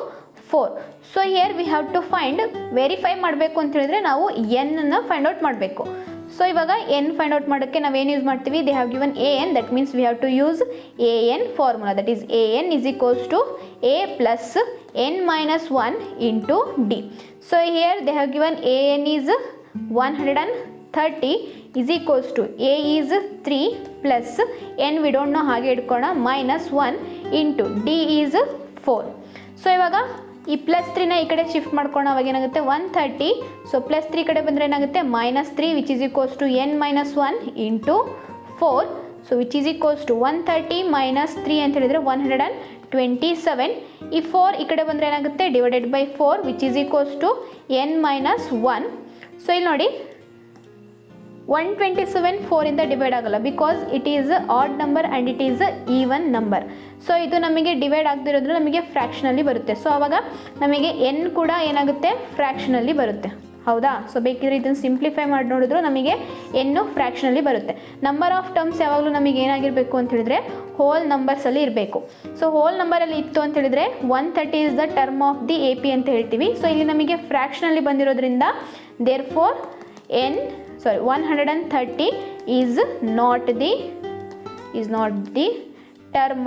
4. So here we have to find verify ಮಾಡಬೇಕು ಅಂತ ಹೇಳಿದ್ರೆ ನಾವು ಎನ್ನನ್ನು ಫೈಂಡ್ ಔಟ್ ಮಾಡಬೇಕು. So ಇವಾಗ ಎನ್ ಫೈಂಡ್ ಔಟ್ ಮಾಡೋಕ್ಕೆ ನಾವೇನು ಯೂಸ್ ಮಾಡ್ತೀವಿ they have given A N that means we have to use A N formula that is A N is equals to A plus n minus 1 into d. So here they have given a n is 130 is equals to a is 3 plus n we don't know ಹಾಗೆ ಇಟ್ಕೋಣ minus 1 into d is 4. So ಇವಾಗ ಈ plus 3ನ ಈ ಕಡೆ shift ಮಾಡ್ಕೋಣ ಅವಾಗ ಏನಾಗುತ್ತೆ 130. So plus 3 ಕಡೆ ಬಂದರೆ ಏನಾಗುತ್ತೆ -3 which is equals to n minus 1 into 4. So which is equals to 130 minus 3 ಅಂತ ಹೇಳಿದರೆ 127. ಈ 4 ಈ ಕಡೆ ಬಂದರೆ ಏನಾಗುತ್ತೆ divided by 4 which is equals to n minus 1. So ಇಲ್ಲಿ ನೋಡಿ 127 4ಇಂದ ಡಿವೈಡ್ ಆಗಲ್ಲ because it is odd number and it is even number. So ಇದು ನಮಗೆ ಡಿವೈಡ್ ಆಗದಿರೋದ್ರೆ ನಮಗೆ ಫ್ರ್ಯಾಕ್ಷನಲ್ಲಿ ಬರುತ್ತೆ. ಸೊ ಆವಾಗ ನಮಗೆ ಎನ್ ಕೂಡ ಏನಾಗುತ್ತೆ ಫ್ರ್ಯಾಕ್ಷನಲ್ಲಿ ಬರುತ್ತೆ. ಹೌದಾ? ಸೊ ಬೇಕಿದ್ರೆ ಇದನ್ನು ಸಿಂಪ್ಲಿಫೈ ಮಾಡಿ ನೋಡಿದ್ರು ನಮಗೆ ಎನ್ನು ಫ್ರ್ಯಾಕ್ಷನಲ್ಲಿ ಬರುತ್ತೆ. ನಂಬರ್ ಆಫ್ ಟರ್ಮ್ಸ್ ಯಾವಾಗಲೂ ನಮಗೆ ಏನಾಗಿರಬೇಕು ಅಂತ ಹೇಳಿದ್ರೆ ಹೋಲ್ ನಂಬರ್ಸಲ್ಲಿ ಇರಬೇಕು. ಸೊ ಹೋಲ್ ನಂಬರಲ್ಲಿ ಇತ್ತು ಅಂತ ಹೇಳಿದ್ರೆ 130 is the term of the A P ಅಂತ ಹೇಳ್ತೀವಿ. ಸೊ ಇಲ್ಲಿ ನಮಗೆ ಫ್ರ್ಯಾಕ್ಷನಲ್ಲಿ ಬಂದಿರೋದ್ರಿಂದ there four 130 is not the term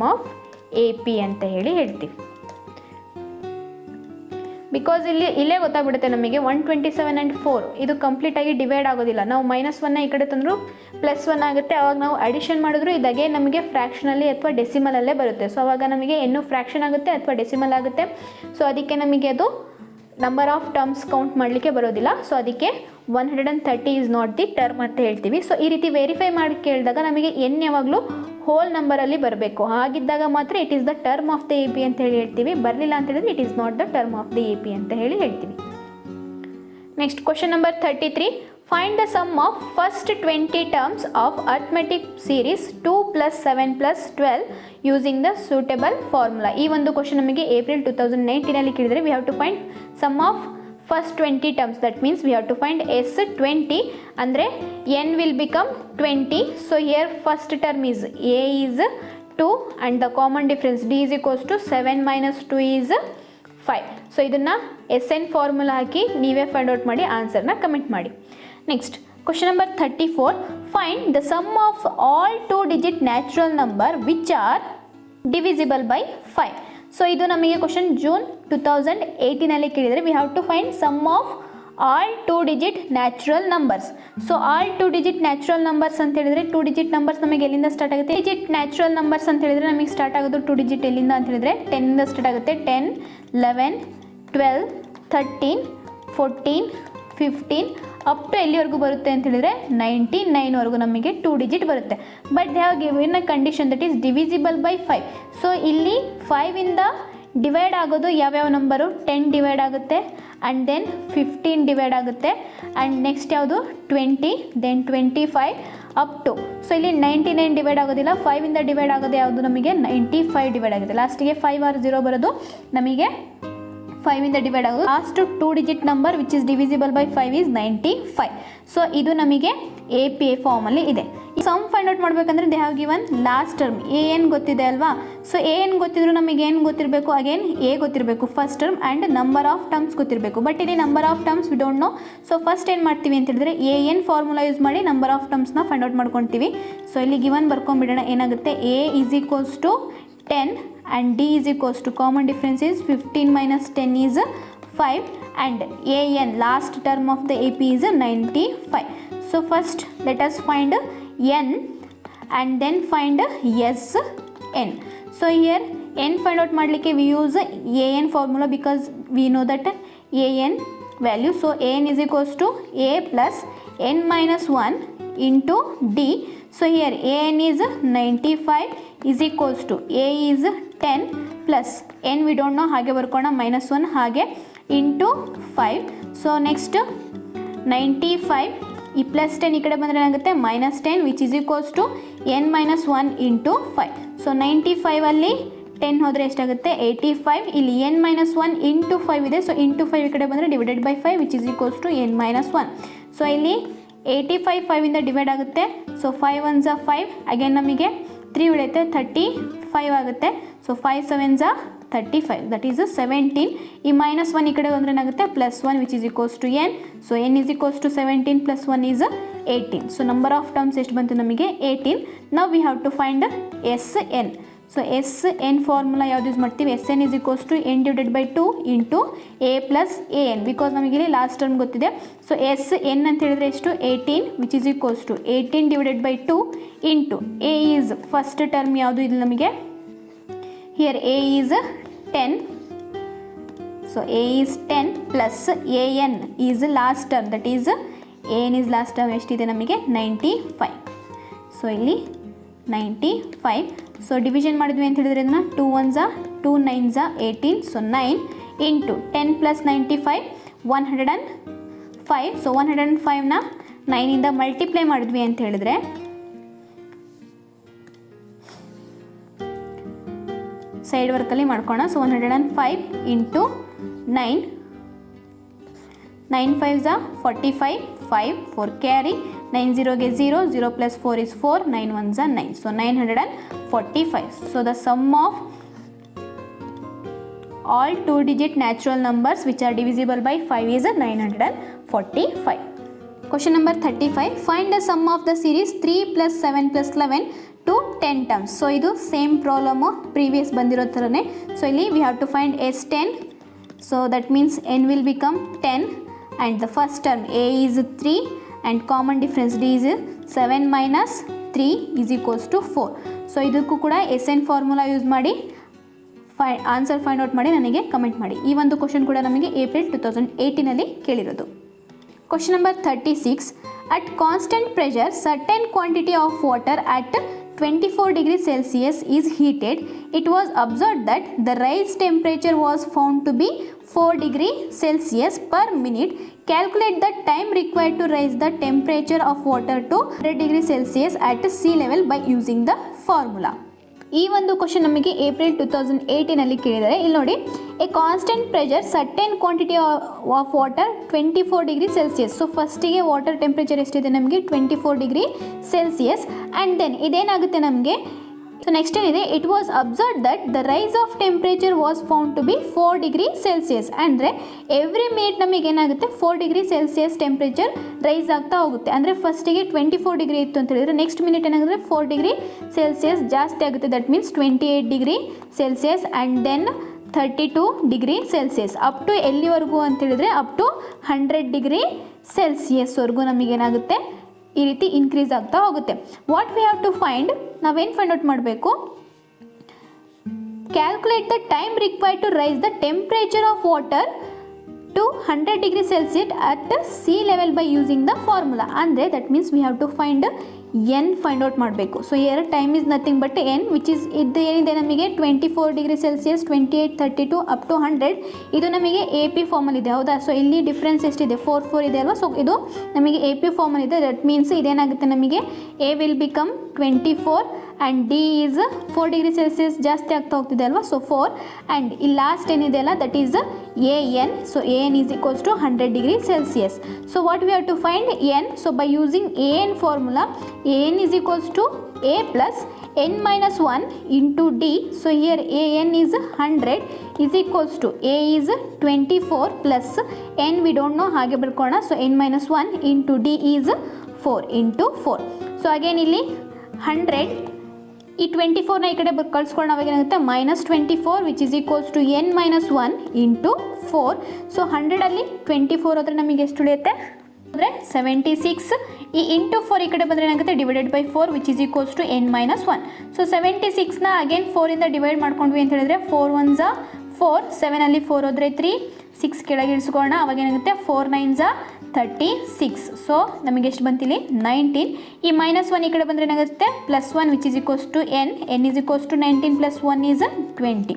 of AP ಅಂತ ಹೇಳ್ತೀವಿ. ಬಿಕಾಸ್ ಇಲ್ಲೇ ಗೊತ್ತಾಗ್ಬಿಡುತ್ತೆ ನಮಗೆ 127 ಆ್ಯಂಡ್ 4 ಇದು ಕಂಪ್ಲೀಟಾಗಿ ಡಿವೈಡ್ ಆಗೋದಿಲ್ಲ. ನಾವು -1 ಈ ಕಡೆ ತಂದರೂ +1 ಆಗುತ್ತೆ. ಅವಾಗ ನಾವು ಅಡಿಷನ್ ಮಾಡಿದ್ರು ಇದಾಗೆ ನಮಗೆ ಫ್ರ್ಯಾಕ್ಷನಲ್ಲಿ ಅಥವಾ ಡೆಸಿಮಲಲ್ಲೇ ಬರುತ್ತೆ. ಸೊ ಅವಾಗ ನಮಗೆ ಇನ್ನೂ ಫ್ರ್ಯಾಕ್ಷನ್ ಆಗುತ್ತೆ ಅಥವಾ ಡೆಸಿಮಲ್ ಆಗುತ್ತೆ. ಸೊ ಅದಕ್ಕೆ ನಮಗೆ ಅದು ನಂಬರ್ ಆಫ್ ಟರ್ಮ್ಸ್ ಕೌಂಟ್ ಮಾಡಲಿಕ್ಕೆ ಬರೋದಿಲ್ಲ. ಸೊ ಅದಕ್ಕೆ 130 ಈಸ್ ನಾಟ್ ದಿ ಟರ್ಮ್ ಅಂತ ಹೇಳ್ತೀವಿ. ಸೊ ಈ ರೀತಿ ವೆರಿಫೈ ಮಾಡಿ ಕೇಳಿದಾಗ ನಮಗೆ ಎನ್ ಯಾವಾಗಲೂ ಹೋಲ್ ನಂಬರಲ್ಲಿ ಬರಬೇಕು. ಹಾಗಿದ್ದಾಗ ಮಾತ್ರ it is the term of the A P ಅಂತ ಹೇಳ್ತೀವಿ. ಬರಲಿಲ್ಲ ಅಂತ ಹೇಳಿದ್ರೆ it is not the term of the A P ಅಂತ ಹೇಳ್ತೀವಿ. Next question number 33. Find the sum of first 20 terms of arithmetic series 2 + 7 + 12 using the suitable formula. ಈ ಒಂದು question ನಮಗೆ ಏಪ್ರಿಲ್ 2019 ಕೇಳಿದರೆ we have to find sum of first 20 terms. That means we have to find S20 ಅಂದರೆ n will become 20. So here first term is a is 2 and the common difference d is equals to 7 - 2 is 5. So ಇದನ್ನು SN formula ಹಾಕಿ ನೀವೇ find out ಮಾಡಿ ಆನ್ಸರ್ನ comment ಮಾಡಿ. Next question number 34. Find the sum of all 2-digit natural number which are divisible by 5. So ಇದು ನಮಗೆ question June 2018 ಕೇಳಿದರೆ we have to find sum of all 2-digit natural numbers. So all 2-digit natural numbers ಅಂತ ಹೇಳಿದರೆ 2-digit numbers ನಮಗೆ ಎಲ್ಲಿಂದ start ಆಗುತ್ತೆ? Digit natural numbers ಅಂತ ಹೇಳಿದರೆ ನಮಗೆ ಸ್ಟಾರ್ಟ್ ಆಗೋದು 2-digit ಎಲ್ಲಿಂದ ಅಂತ ಹೇಳಿದರೆ 10ಇಂದ ಸ್ಟಾರ್ಟ್ ಆಗುತ್ತೆ. 10, 11, 12, 13, 14, 15 ಅಪ್ ಟು ಎಲ್ಲಿವರೆಗೂ ಬರುತ್ತೆ ಅಂತ ಹೇಳಿದರೆ 99ವರೆಗೂ ನಮಗೆ 2-digit ಬರುತ್ತೆ. But they have given a condition that is divisible by 5. So ಇಲ್ಲಿ 5ಇಂದ ಡಿವೈಡ್ ಆಗೋದು ಯಾವ್ಯಾವ ನಂಬರು? 10 ಡಿವೈಡ್ ಆಗುತ್ತೆ ಆ್ಯಂಡ್ ದೆನ್ 15 ಡಿವೈಡ್ ಆಗುತ್ತೆ ಆ್ಯಂಡ್ ನೆಕ್ಸ್ಟ್ ಯಾವುದು 20 ದೆನ್ 25 ಅಪ್ ಟು ಸೊ ಇಲ್ಲಿ 99 ಡಿವೈಡ್ ಆಗೋದಿಲ್ಲ 5ಇಂದ ಡಿವೈಡ್ ಆಗೋದು ಯಾವುದು ನಮಗೆ 95 ಡಿವೈಡ್ ಆಗುತ್ತೆ ಲಾಸ್ಟಿಗೆ 5 ಆರ್ 0 ಬರೋದು ನಮಗೆ 5ಇಂದ ಡಿವೈಡ್ ಆಗೋದು last 2 digit number which is divisible by 5 is 95 so ಇದು ನಮಗೆ APA ಫಾರ್ಮಲ್ಲಿ ಇದೆ. ಈ ಸಮ್ ಫೈಂಡ್ ಔಟ್ ಮಾಡಬೇಕಂದ್ರೆ they have given last term AN ಗೊತ್ತಿದೆ ಅಲ್ವಾ ಸೊ AN ಗೊತ್ತಿದ್ರು ನಮಗೆ ಏನು ಗೊತ್ತಿರಬೇಕು ಅಗೇನ್ A ಗೊತ್ತಿರಬೇಕು first term and number of terms ಗೊತ್ತಿರಬೇಕು ಬಟ್ ಇಲ್ಲಿ number of terms we don't know so first ಏನು ಮಾಡ್ತೀವಿ ಅಂತ ಹೇಳಿದ್ರೆ AN ಫಾರ್ಮುಲಾ ಯೂಸ್ ಮಾಡಿ ನಂಬರ್ ಆಫ್ ಟರ್ಮ್ಸ್ನ ಫೈಂಡ್ ಔಟ್ ಮಾಡ್ಕೊತೀವಿ. ಸೊ ಇಲ್ಲಿ ಗಿವನ್ ಬರ್ಕೊಂಡ್ಬಿಡೋಣ ಏನಾಗುತ್ತೆ A is equals to 10 and D is equals to common difference is 15 minus 10 is 5 and AN last term of the AP is 95. So first let us find N and then find SN. So here N find out madlike we use AN formula because we know that AN value. So AN is equals to A plus N minus 1 into D. So here AN is 95 is equals to A is 10 plus N we don't know ಹಾಗೆ ಬರ್ಕೋಣ minus 1 ಹಾಗೆ into 5. So next 95 ಈ plus 10 ಈ ಕಡೆ ಬಂದರೆ ಏನಾಗುತ್ತೆ minus 10 which is equals to N minus 1 into 5. So 95 ಅಲ್ಲಿ 10 ಹೋದರೆ ಎಷ್ಟಾಗುತ್ತೆ 85 ಇಲ್ಲಿ N minus 1 into 5 ಇದೆ ಸೊ into 5 ಈ ಕಡೆ ಬಂದರೆ divided by 5 which is equals to N minus 1. So ಇಲ್ಲಿ 85 5ಇಂದ ಡಿವೈಡ್ ಆಗುತ್ತೆ ಸೊ 5 1s 5 ಅಗೇನ್ ನಮಗೆ 3 ಉಳಿಯುತ್ತೆ 35 ಆಗುತ್ತೆ ಸೊ 5 7s 35 ದಟ್ ಈಸ್ 17 ಈ ಮೈನಸ್ 1 ಈ ಕಡೆ ಬಂದರೆ ಏನಾಗುತ್ತೆ plus 1 which is equals to N so N is equals to 17 plus 1 is 18 so number of terms ಎಷ್ಟು ಬಂತು ನಮಗೆ 18. Now we have to find SN. So SN formula ಯಾವ್ದು use ಮಾಡ್ತೀವಿ SN is equals to N divided by 2 into A plus AN because ನಮಗೆ ಇಲ್ಲಿ last term ಗೊತ್ತಿದೆ so SN ಅಂತ ಹೇಳಿದ್ರೆ ಎಷ್ಟು 18 which is equals to 18 divided by 2 into A is first term ಯಾವುದು ಇಲ್ಲಿ ನಮಗೆ here A is 10 so A is 10 plus AN is last term that is AN is last term ಎಷ್ಟಿದೆ ನಮಗೆ 95. So ಇಲ್ಲಿ 95 so division ಮಾಡಿದ್ವಿ ಅಂತ ಹೇಳಿದ್ರೆ ಇದನ್ನು 2 1s 2 9s 18 so 9 into 10 plus 95 105 so 105ನ 9ಇಂದ ಮಲ್ಟಿಪ್ಲೈ ಮಾಡಿದ್ವಿ ಅಂತ ಹೇಳಿದ್ರೆ ಸೈಡ್ ವರ್ಕಲ್ಲಿ ಮಾಡ್ಕೋಣ ಸೊ 105 ಇಂಟು 9 9 5s 45 5 4 ಕ್ಯಾರಿ 9 0ಗೆ 0 0 plus 4 is 4 9 1s 9 so 945. So the sum of all 2 digit natural numbers which are divisible by 5 is 945. Question number 35. Find the sum of the series 3 plus 7 plus 11 to 10 terms. So idu same problem previous bandiro tarane. So ಇಲ್ಲಿ we have to find S10. So that means n will become 10 and the first term A is 3 and common difference D is 7 minus 3 is equals to 4. So ಇದಕ್ಕೂ ಕೂಡ SN formula use ಮಾಡಿ answer find out ಮಾಡಿ ನನಗೆ comment ಮಾಡಿ. ಈ ಒಂದು question ಕೂಡ ನಮಗೆ April 2018 ಕೇಳಿರೋದು. Question number 36. At constant pressure, certain quantity of water at 24 degrees Celsius is heated. It was observed that the rise temperature was found to be 4 degrees Celsius per minute. Calculate the time required to raise the temperature of water to 100 degrees Celsius at sea level by using the formula. ಈ ಒಂದು question ನಮಗೆ April 2018 ಕೇಳಿದ್ದಾರೆ. ಇಲ್ಲಿ ನೋಡಿ, a constant pressure certain quantity of water 24 degree Celsius. So ಫಸ್ಟಿಗೆ water temperature ಎಷ್ಟಿದೆ ನಮಗೆ 24 degree Celsius and then ಇದೇನಾಗುತ್ತೆ ನಮಗೆ ಸೊ ನೆಕ್ಸ್ಟ್ ಏನಿದೆ it was observe that the rise of temperature was found to be 4 degree Celsius. ಅಂದರೆ every minute ನಮಗೆ ಏನಾಗುತ್ತೆ 4 degree Celsius temperature rice ಆಗ್ತಾ ಹೋಗುತ್ತೆ. ಅಂದರೆ ಫಸ್ಟಿಗೆ 24 ಡಿಗ್ರಿ ಇತ್ತು ಅಂತ ಹೇಳಿದ್ರೆ ನೆಕ್ಸ್ಟ್ ಮಿನಿಟ್ ಏನಾಗುತ್ತೆ 4 ಡಿಗ್ರಿ ಸೆಲ್ಸಿಯಸ್ ಜಾಸ್ತಿ ಆಗುತ್ತೆ. That means 28 degree Celsius and then 32 degree Celsius up to ಎಲ್ಲಿವರೆಗೂ ಅಂತೇಳಿದರೆ ಅಪ್ ಟು 100 ಡಿಗ್ರಿ ಸೆಲ್ಸಿಯಸ್ವರೆಗೂ ನಮಗೇನಾಗುತ್ತೆ ಈ ರೀತಿ ಇನ್ಕ್ರೀಸ್ ಆಗ್ತಾ ಹೋಗುತ್ತೆ. What we have to find, ನಾವೇನು ಫೈಂಡ್ ಔಟ್ ಮಾಡಬೇಕು, calculate the time required to raise the temperature of water to 100 degree Celsius at sea level by using the formula. ಅಂದರೆ that means we have to find n find out ಮಾಡಬೇಕು. So ಎರಡು time is nothing but N which is ಇದು ಏನಿದೆ ನಮಗೆ 24 degree Celsius, 28, 32 up to 100. ಇದು ನಮಗೆ A P ಫಾರ್ಮಲ್ಲಿದೆ ಹೌದಾ. So ಇಲ್ಲಿ ಡಿಫ್ರೆನ್ಸ್ ಎಷ್ಟಿದೆ 4 ಇದೆ ಅಲ್ವಾ. ಸೊ ಇದು ನಮಗೆ ಎ ಪಿ ಫಾರ್ಮಲ್ಲಿದೆ. ದಟ್ ಮೀನ್ಸ್ ಇದೇನಾಗುತ್ತೆ ನಮಗೆ A will become 24 and D is 4 degree Celsius ಜಾಸ್ತಿ ಆಗ್ತಾ ಹೋಗ್ತಿದೆ ಅಲ್ವಾ. ಸೊ 4 ಆ್ಯಂಡ್ ಈ ಲಾಸ್ಟ್ ಏನಿದೆ ಅಲ್ಲ that is A N. So A N is equals to 100 degree Celsius. So what we have to find N. So by using A N formula, A N is equals to A plus n minus 1 into d. So here a n is 100 is equals to a is 24 plus n we don't know ಹಾಗೆ ಬರ್ಕೋಣ. So n minus 1 into d is 4 into 4. So again ಇಲ್ಲಿ 100 ಈ 24ನ ಈ ಕಡೆ ಕಳಿಸ್ಕೊಂಡು ಅವಾಗ ಏನಾಗುತ್ತೆ -24 which is equals to n minus 1 into 4. So 100ಅಲ್ಲಿ 24 ಹೋದರೆ ನಮಗೆ ಎಷ್ಟು ಉಳಿಯುತ್ತೆ ಅಂದರೆ 76. ಈ ಇಂಟು 4 ಈ ಕಡೆ ಬಂದರೆ ಏನಾಗುತ್ತೆ divided by 4 which is equals to n minus 1. So 76ನ ಅಗೇನ್ 4ಇಂದ ಡಿವೈಡ್ ಮಾಡ್ಕೊಂಡ್ವಿ ಅಂತ ಹೇಳಿದ್ರೆ 4 1s 4, 7ಅಲ್ಲಿ 4 ಹೋದರೆ 3, 6 ಕೆಳಗೆ ಇಳಿಸ್ಕೊಳ್ಳೋಣ. ಅವಾಗ ಏನಾಗುತ್ತೆ 4 9s 36. ಸೊ ನಮಗೆ ಎಷ್ಟು ಬಂತಿಲ್ಲಿ 19. ಈ -1 ಈ ಕಡೆ ಬಂದರೆ ಏನಾಗುತ್ತೆ +1 which is equals to n is equals to 19 + 1 is 20.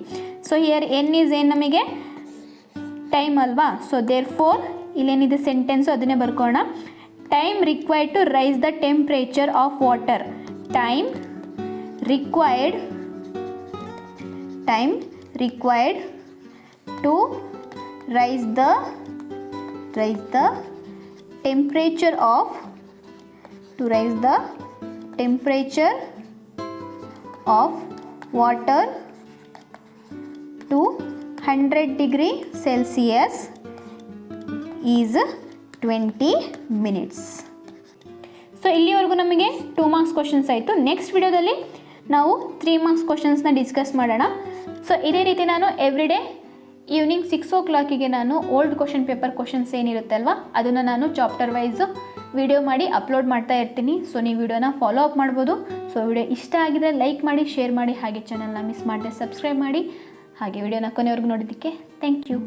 So here n is ಏನು ನಮಗೆ ಟೈಮ್ ಅಲ್ವಾ. ಸೊ ದೇರ್ ಫೋರ್ ಇಲ್ಲೇನಿದೆ ಸೆಂಟೆನ್ಸು ಅದನ್ನೇ ಬರ್ಕೋಣ. Time required to raise the temperature of water. Time required to raise the temperature of water to 100 degree Celsius is 20 minutes. So ಇಲ್ಲಿವರೆಗೂ ನಮಗೆ 2 marks questions ಆಯಿತು. Next ವಿಡಿಯೋದಲ್ಲಿ ನಾವು 3 ಮಾರ್ಕ್ಸ್ ಕ್ವಶನ್ಸ್ನ ಡಿಸ್ಕಸ್ ಮಾಡೋಣ. So ಇದೇ ರೀತಿ ನಾನು ಎವ್ರಿಡೇ ಈವ್ನಿಂಗ್ 6 o'clock ನಾನು ಓಲ್ಡ್ ಕ್ವಶನ್ ಪೇಪರ್ ಕ್ವಶನ್ಸ್ ಏನಿರುತ್ತೆ ಅಲ್ವಾ ಅದನ್ನು ನಾನು ಚಾಪ್ಟರ್ ವೈಸ್ ವಿಡಿಯೋ ಮಾಡಿ ಅಪ್ಲೋಡ್ ಮಾಡ್ತಾ ಇರ್ತೀನಿ. ಸೊ ನೀವು ವಿಡಿಯೋನ ಫಾಲೋ ಅಪ್ ಮಾಡ್ಬೋದು. ಸೊ ವಿಡಿಯೋ ಇಷ್ಟ ಆಗಿದ್ರೆ ಲೈಕ್ ಮಾಡಿ, ಶೇರ್ ಮಾಡಿ, ಹಾಗೆ ಚಾನಲ್ನ ಮಿಸ್ ಮಾಡದೆ ಸಬ್ಸ್ಕ್ರೈಬ್ ಮಾಡಿ. ಹಾಗೆ ವಿಡಿಯೋನ ಕೊನೆವರೆಗೂ ನೋಡಿದ್ದಕ್ಕೆ ಥ್ಯಾಂಕ್ ಯು.